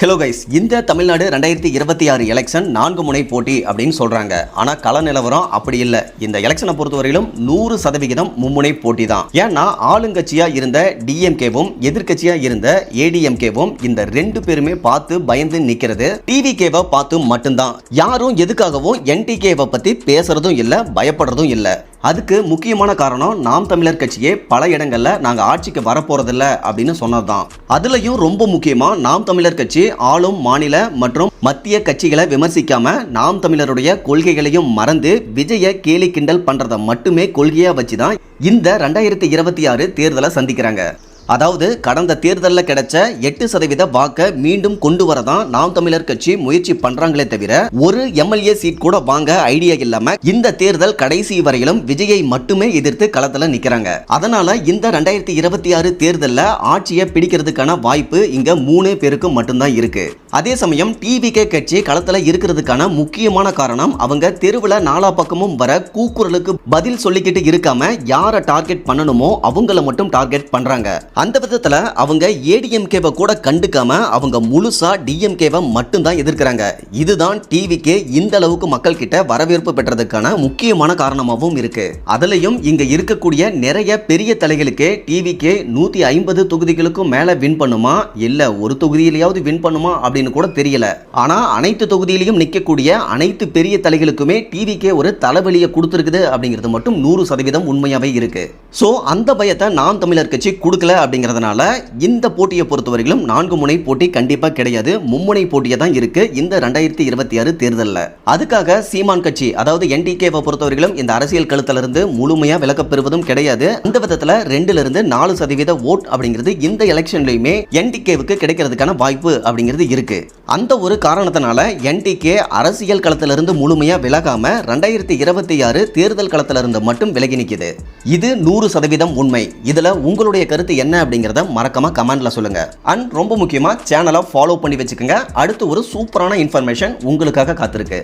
Hello guys, இந்த Tamil Nadu 2026 election 4 முனை போட்டி அப்படின்னு சொல்றாங்க. ஆனா கள நிலவரம் அப்படி இல்லை. இந்த எலெக்ஷனை பொறுத்தவரையிலும் 100% மும்முனை போட்டி தான். ஏன்னா ஆளுங்கட்சியா இருந்த டிஎம்கேவும் எதிர்கட்சியா இருந்த ஏடிஎம்கேவும் இந்த ரெண்டு பேருமே பார்த்து பயந்து நிக்கிறது டிவிகேவை பார்த்து மட்டும்தான். யாரும் எதுக்காகவும் என்டிகேவை பத்தி பேசுறதும் இல்லை, பயப்படுறதும் இல்லை. அதுக்கு முக்கியமான காரணம் நாம் தமிழர் கட்சியே பல இடங்கள்ல நாங்க ஆட்சிக்கு வரப்போறதில்ல அப்படின்னு சொன்னதுதான். அதுலயும் ரொம்ப முக்கியமா நாம் தமிழர் கட்சி ஆளும் மாநில மற்றும் மத்திய கட்சிகளை விமர்சிக்காம நாம் தமிழருடைய கொள்கைகளையும் மறந்து விஜய கேலி கிண்டல் பண்றதை மட்டுமே கொள்கையா வச்சுதான் இந்த 2026 தேர்தலை சந்திக்கிறாங்க. அதாவது கடந்த தேர்தலில் கிடைச்ச 8% வாக்கை மீண்டும் கொண்டு வரதான் நாம் தமிழர் கட்சி முயற்சி பண்றாங்களே தவிர ஒரு எம்எல்ஏ சீட் கூட வாங்க ஐடியா இல்லாம இந்த தேர்தல் கடைசி வரையிலும் விஜயை மட்டுமே எதிர்த்து களத்துல நிக்கிறாங்க. அதனால இந்த 2026 தேர்தலில் ஆட்சியை பிடிக்கிறதுக்கான வாய்ப்பு இங்க 3 பேருக்கு மட்டும்தான் இருக்கு. அதே சமயம் டிவிகே கட்சி களத்துல இருக்கிறதுக்கான முக்கியமான காரணம் அவங்க தெருவுல நாலா பக்கமும் வர கூக்குரலுக்கு பதில் சொல்லிக்கிட்டு இருக்காம யாரை டார்கெட் பண்ணணுமோ அவங்கள மட்டும் டார்கெட் பண்றாங்க. அந்த விதத்துல அவங்க ஏடிஎம்கேவை கூட கண்டுக்காம அவங்க முழுசா டிஎம்கேவை மட்டும் தான் எதிர்க்கிறாங்க. இதுதான் டிவிகே இந்த அளவுக்கு மக்கள் கிட்ட வரவேற்பு பெற்றதுக்கான முக்கியமான காரணமாகவும் இருக்கு. அதுலயும் இங்க இருக்கக்கூடிய நிறைய பெரிய தலைகளுக்கு டிவிகே 150 தொகுதிகளுக்கும் மேல வின் பண்ணுமா இல்ல ஒரு தொகுதியிலேயாவது வின் பண்ணுமா அப்படின்னு கூட தெரியல. ஆனா அனைத்து தொகுதியிலையும் நிக்கக்கூடிய அனைத்து பெரிய தலைகளுக்குமே டிவிகே ஒரு தலைவலியை கொடுத்திருக்குது அப்படிங்கிறது மட்டும் 100% உண்மையாவே இருக்கு. சோ அந்த பயத்தை நாம் தமிழர் கட்சி கொடுக்கல. அப்படிங்கிறதுனால இந்த போட்டியை பொறுத்தவரையிலும் 4 முனை போட்டி கண்டிப்பா கிடையாது, மும்முனை போட்டியா தான் இருக்கு இந்த 2026 தேர்தலில். அதுக்காக சீமான் கட்சி அதாவது என்டிகேவை பொறுத்தவரையிலும் இந்த அரசியல் களத்துல இருந்து முழுமையா விலக்க பெறுவதும் கிடையாது. அந்த விதத்துல 2-4% ஓட் அப்படிங்கிறது இந்த எலெக்ஷன்லயுமே என்டிகேவுக்கு கிடைக்கிறதுக்கான வாய்ப்பு அப்படிங்கிறது இருக்கு. அந்த ஒரு காரணத்தினால என்டிகே அரசியல் களத்துல இருந்து முழுமையா விலகாம 2026 தேர்தல் களத்துல இருந்து மட்டும் விலகி நிக்குது. இது 100% உண்மை. இதுல உங்களுடைய கருத்து என்ன அப்படிங்கறத மறக்காம கமெண்ட்ல சொல்லுங்க. அண்ட் ரொம்ப முக்கியமா சேனலை ஃபாலோ பண்ணி வச்சுக்கோங்க. அடுத்து ஒரு சூப்பரான இன்ஃபர்மேஷன் உங்களுக்காக காத்திருக்கு.